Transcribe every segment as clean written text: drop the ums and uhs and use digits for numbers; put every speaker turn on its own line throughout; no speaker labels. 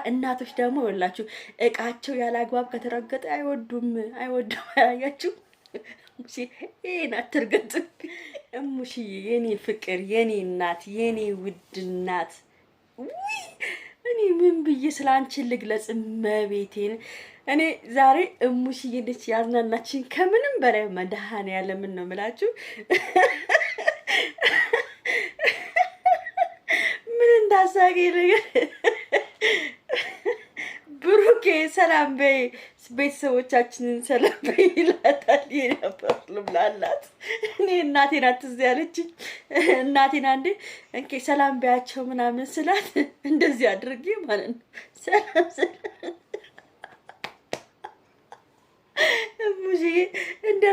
እናቶች ደግሞ ይኸውላችሁ እቃቸው ያላግባብ ከተረገጠ አይወዱም አያያችሁ። ሙሺ ይሄን አትርገጥብኝ እሙሽዬ፣ የኔ ፍቅር፣ የኔ እናት፣ የኔ ውድ እናት። ውይ እኔ ምን ብዬ ስላንቺ ልግለጽ? መቤቴን እኔ ዛሬ እሙሽዬ ነች ያዝናናችን ከምንም በላይ መድኃኔዓለምን ነው የምላችሁ። ምን እንዳሳገ ነገር ብሩኬ ሰላም በይ ቤተሰቦቻችንን ሰላም በይ ይላታል። የነበር ልብላላት እኔ እናቴ ናት እዚህ ያለችኝ። እናቴን አንዴ እንኬ ሰላም በያቸው ምናምን ስላት እንደዚህ አድርጌ ማለት ነው ሰላም ሙዚዬ እንደ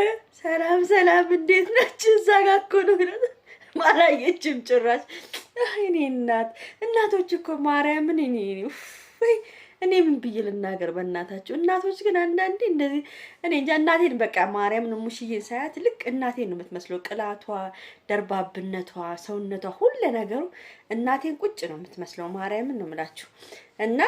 ሰላም ሰላም እንዴት ናችሁ? እዛ ጋር እኮ ነው ማላየችም ጭራሽ። እኔ እናቶች እኮ ማርያምን እኔ ምን ብዬ ልናገር በእናታችሁ። እናቶች ግን አንዳንዴ እንደዚህ እኔ እንጃ እናቴን በቃ ማርያምን ሙሽዬን ሳያት ልክ እናቴን ነው የምትመስለው። ቅላቷ፣ ደርባብነቷ፣ ሰውነቷ፣ ሁሉ ነገሩ እናቴን ቁጭ ነው የምትመስለው። ማርያምን ነው የምላችሁ እና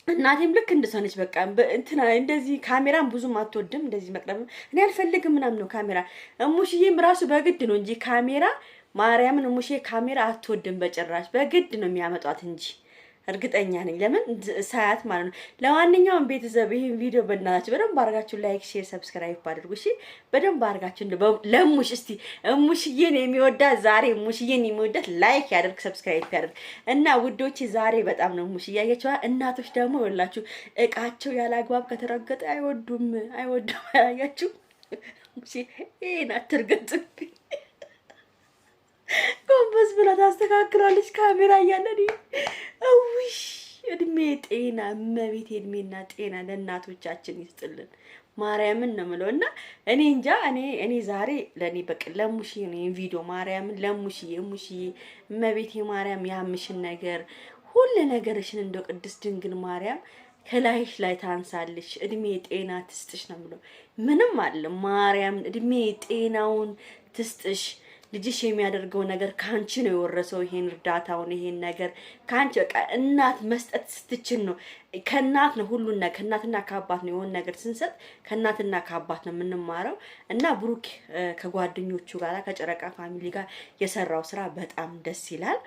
እናቴም ልክ እንደሰነች በቃ እንትና እንደዚህ ካሜራን ብዙም አትወድም። እንደዚህ መቅረብ እኔ አልፈልግም ምናምን ነው ካሜራ። እሙሽዬም ራሱ በግድ ነው እንጂ ካሜራ ማርያምን እሙሼ ካሜራ አትወድም በጭራሽ። በግድ ነው የሚያመጧት እንጂ እርግጠኛ ነኝ። ለምን ሳያት ማለት ነው። ለማንኛውም ቤተሰብ ይሄን ቪዲዮ በእናታችሁ በደንብ አድርጋችሁ ላይክ፣ ሼር፣ ሰብስክራይብ አድርጉ። እሺ በደንብ አድርጋችሁ ለሙሽ እስቲ እሙሽዬን የሚወዳት ዛሬ እሙሽዬን የሚወዳት ላይክ ያደርግ፣ ሰብስክራይብ ያደርግ እና ውዶቼ ዛሬ በጣም ነው እሙሽዬ ያያችኋ። እናቶች ደግሞ ይኸውላችሁ እቃቸው ያላግባብ ከተረገጠ አይወዱም ያያችሁ። እሺ ይሄን አትርገጥብኝ ጎንበስ ብላ ታስተካክላለች ካሜራ እያለን። እውሽ እድሜ ጤና እመቤቴ እድሜና ጤና ለእናቶቻችን ይስጥልን። ማርያምን ነው የምለው እና እኔ እንጃ እኔ ዛሬ ለኔ በቃ ለሙሽዬ ነው ቪዲዮ ማርያምን ለሙሽዬ እመቤቴ ማርያም ያምሽን ነገር ሁሉ ነገርሽን እንደው ቅድስት ድንግል ማርያም ከላይሽ ላይ ታንሳልሽ፣ እድሜ ጤና ትስጥሽ ነው የምለው። ምንም አለ ማርያም እድሜ ጤናውን ትስጥሽ። ልጅሽ የሚያደርገው ነገር ካንቺ ነው የወረሰው። ይሄን እርዳታውን ይሄን ነገር ካንቺ በቃ እናት መስጠት ስትችል ነው። ከእናት ነው ሁሉን ነገር ከእናትና ከአባት ነው የሆነ ነገር ስንሰጥ ከእናትና ከአባት ነው የምንማረው። እና ብሩክ ከጓደኞቹ ጋር ከጨረቃ ፋሚሊ ጋር የሰራው ስራ በጣም ደስ ይላል።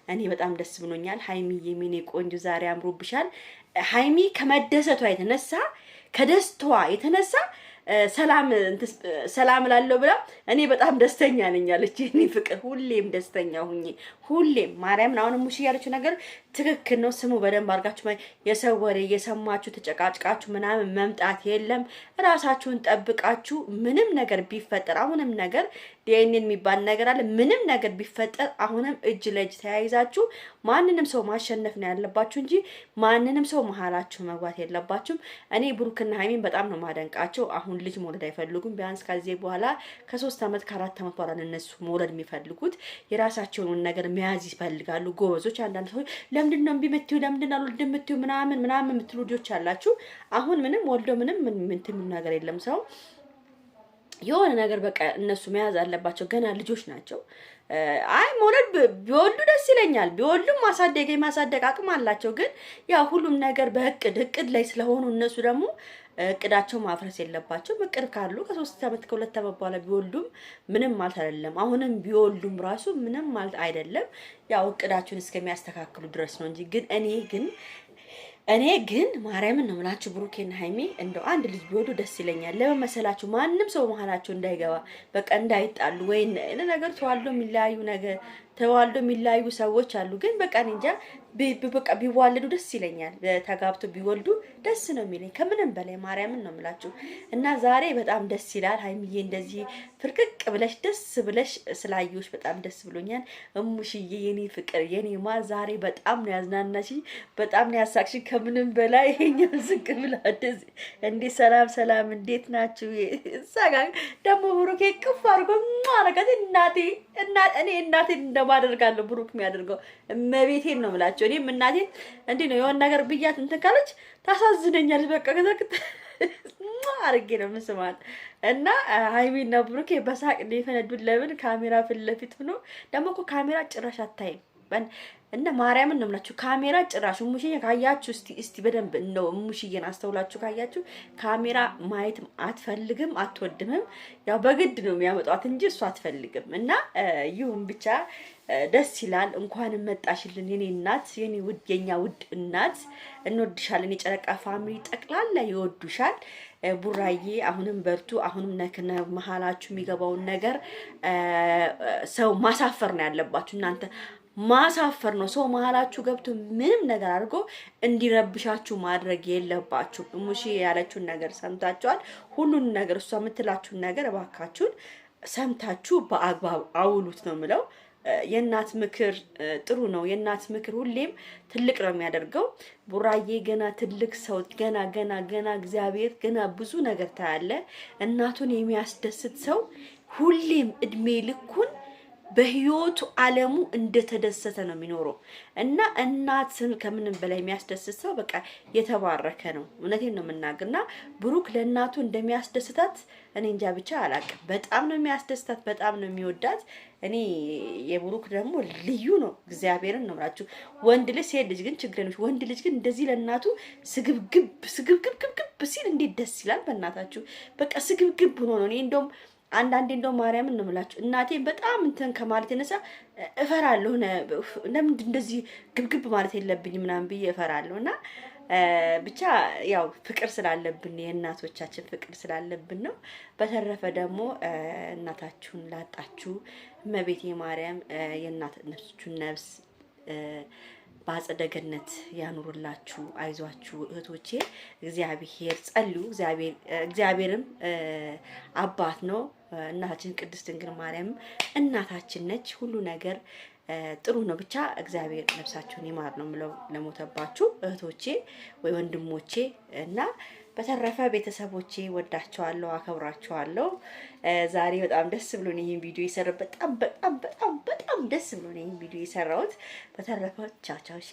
እኔ በጣም ደስ ብሎኛል። ሃይሚዬ የኔ ቆንጆ ዛሬ አምሮብሻል። ሃይሚ ከመደሰቷ የተነሳ ከደስታዋ የተነሳ ሰላም ላለው ብላ እኔ በጣም ደስተኛ ነኝ አለች። እኔ ፍቅር ሁሌም ደስተኛ ሁኚ ሁሌም ማርያምን። አሁን ሙሽ ያለችው ነገር ትክክል ነው። ስሙ በደንብ አድርጋችሁ የሰው ወሬ የሰማችሁ ተጨቃጭቃችሁ ምናምን መምጣት የለም። ራሳችሁን ጠብቃችሁ ምንም ነገር ቢፈጠር አሁንም ነገር ዲኤንኤ የሚባል ነገር አለ። ምንም ነገር ቢፈጠር አሁንም እጅ ለእጅ ተያይዛችሁ ማንንም ሰው ማሸነፍ ነው ያለባችሁ እንጂ ማንንም ሰው መሀላችሁ መግባት የለባችሁም። እኔ ብሩክና ሃይሚን በጣም ነው ማደንቃቸው። አሁን ልጅ መውለድ አይፈልጉም። ቢያንስ ከዚህ በኋላ ከ3 አመት ከ4 አመት በኋላ እነሱ መውለድ የሚፈልጉት የራሳቸውን ነገር መያዝ ይፈልጋሉ። ጎበዞች። አንዳንድ ሰዎች ለምንድን ነው እምቢ የምትዩ ለምንድን ነው አልወልድም የምትዩ ምናምን የምትሉ ልጆች አላችሁ። አሁን ምንም ወልዶ ምንም ምን ነገር የለም። ሰው የሆነ ነገር በቃ እነሱ መያዝ አለባቸው። ገና ልጆች ናቸው። አይ መውለድ ቢወልዱ ደስ ይለኛል። ቢወልዱም ማሳደግ አቅም አላቸው። ግን ያው ሁሉም ነገር በእቅድ ላይ ስለሆኑ እነሱ ደግሞ እቅዳቸው ማፍረስ የለባቸው። እቅድ ካሉ ከ3 አመት ከ2 አመት በኋላ ቢወልዱም ምንም ማለት አይደለም። አሁንም ቢወልዱም ራሱ ምንም ማለት አይደለም። ያው እቅዳቸውን እስከሚያስተካክሉ ድረስ ነው እንጂ እኔ ግን ማርያምን ነው የምላችሁ ብሩኬና ሃይሚ እንደው አንድ ልጅ ቢወዱ ደስ ይለኛል። ለምን መሰላችሁ? ማንም ሰው መሀላቸው እንዳይገባ በቃ እንዳይጣሉ ወይ ነገር ተዋልዶ የሚላዩ ሰዎች አሉ። ግን በቃ እንጃ በቃ ቢዋለዱ ደስ ይለኛል። ተጋብቶ ቢወልዱ ደስ ነው የሚለኝ ከምንም በላይ ማርያምን ነው የምላችሁ። እና ዛሬ በጣም ደስ ይላል። ሃይሚዬ እንደዚህ ፍርቅቅ ብለሽ ደስ ብለሽ ስላየሁሽ በጣም ደስ ብሎኛል። እሙሽዬ የኔ ፍቅር የኔ ማር ዛሬ በጣም ነው ያዝናናሽ፣ በጣም ነው ያሳቅሽ ከምንም በላይ። ይሄኛው ዝቅ ብላ እንዴ ሰላም እንዴት ናችሁ? እሳጋ ደግሞ ብሩኬ ቅፍ አድርጎ ማረጋት እኔ እናቴን እንደማደርጋለሁ ብሩክ የሚያደርገው እመቤቴን ነው የምላችሁ። እኔም እናቴን እንዴ ነው የሆነ ነገር ብያት እንትን ካለች ታሳዝነኛለች። በቃ ከዛክት አርጌ ነው መስማት እና ሃይሚና ብሩኬ በሳቅ ነው የፈነዱት። ለምን ካሜራ ፊት ለፊት ሆኖ ደግሞ እኮ ካሜራ ጭራሽ አታይም። እና ማርያምን ነው የምላችሁ ካሜራ ጭራሽ ሙሽዬ ካያችሁ እስቲ በደንብ ነው ሙሽዬን አስተውላችሁ ካያችሁ ካሜራ ማየት አትፈልግም አትወድምም። ያው በግድ ነው የሚያመጣት እንጂ እሷ አትፈልግም። እና ይሁን ብቻ ደስ ይላል። እንኳን መጣሽልን የኔ እናት፣ የኔ ውድ የኛ ውድ እናት እንወድሻለን። የጨረቃ ፋሚሊ ጠቅላላ ይወዱሻል። ቡራዬ አሁንም በርቱ። አሁንም ነክነ መሀላችሁ የሚገባውን ነገር ሰው ማሳፈር ነው ያለባችሁ እናንተ ማሳፈር ነው። ሰው መሀላችሁ ገብቶ ምንም ነገር አድርጎ እንዲረብሻችሁ ማድረግ የለባችሁ። ሙሺ ያለችውን ነገር ሰምታችኋል። ሁሉን ነገር እሷ የምትላችሁን ነገር እባካችሁን ሰምታችሁ በአግባብ አውሉት ነው የምለው። የእናት ምክር ጥሩ ነው። የእናት ምክር ሁሌም ትልቅ ነው የሚያደርገው። ቡራዬ ገና ትልቅ ሰው ገና እግዚአብሔር ገና ብዙ ነገር ታያለ። እናቱን የሚያስደስት ሰው ሁሌም እድሜ ልኩን በህይወቱ ዓለሙ እንደተደሰተ ነው የሚኖረው። እና እናትን ከምንም በላይ የሚያስደስት ሰው በቃ የተባረከ ነው። እውነቴን ነው የምናገርና ብሩክ ለእናቱ እንደሚያስደስታት እኔ እንጃ ብቻ አላውቅም። በጣም ነው የሚያስደስታት፣ በጣም ነው የሚወዳት። እኔ የብሩክ ደግሞ ልዩ ነው። እግዚአብሔርን ነው የምላችሁ። ወንድ ልጅ ሴት ልጅ ግን ችግር ነው። ወንድ ልጅ ግን እንደዚህ ለእናቱ ስግብግብ ሲል እንዴት ደስ ይላል። በእናታችሁ በቃ ስግብግብ ሆኖ ነው። እኔ እንደውም አንዳንዴ እንደው ማርያምን ነው የምላችሁ እናቴን በጣም እንትን ከማለት የነሳ እፈራለሁ። ለምን እንደዚህ ግብግብ ማለት የለብኝም ምናምን ብዬ እፈራለሁ። እና ብቻ ያው ፍቅር ስላለብን የእናቶቻችን ፍቅር ስላለብን ነው። በተረፈ ደግሞ እናታችሁን ላጣችሁ እመቤቴ ማርያም የእናትነታችሁን ነፍስ በአጸደ ገነት ያኑርላችሁ። አይዟችሁ እህቶቼ፣ እግዚአብሔር ጸልዩ። እግዚአብሔርም አባት ነው። እናታችን ቅድስት ድንግል ማርያም እናታችን ነች። ሁሉ ነገር ጥሩ ነው። ብቻ እግዚአብሔር ነፍሳችሁን ይማር ነው የምለው ለሞተባችሁ እህቶቼ ወይ ወንድሞቼ። እና በተረፈ ቤተሰቦቼ ወዳቸዋለሁ፣ አከብራቸዋለሁ። ዛሬ በጣም ደስ ብሎኝ ይሄን ቪዲዮ የሰራሁት በጣም ደስ ብሎኝ ይሄን ቪዲዮ የሰራሁት። በተረፈ ቻው ቻው። እሺ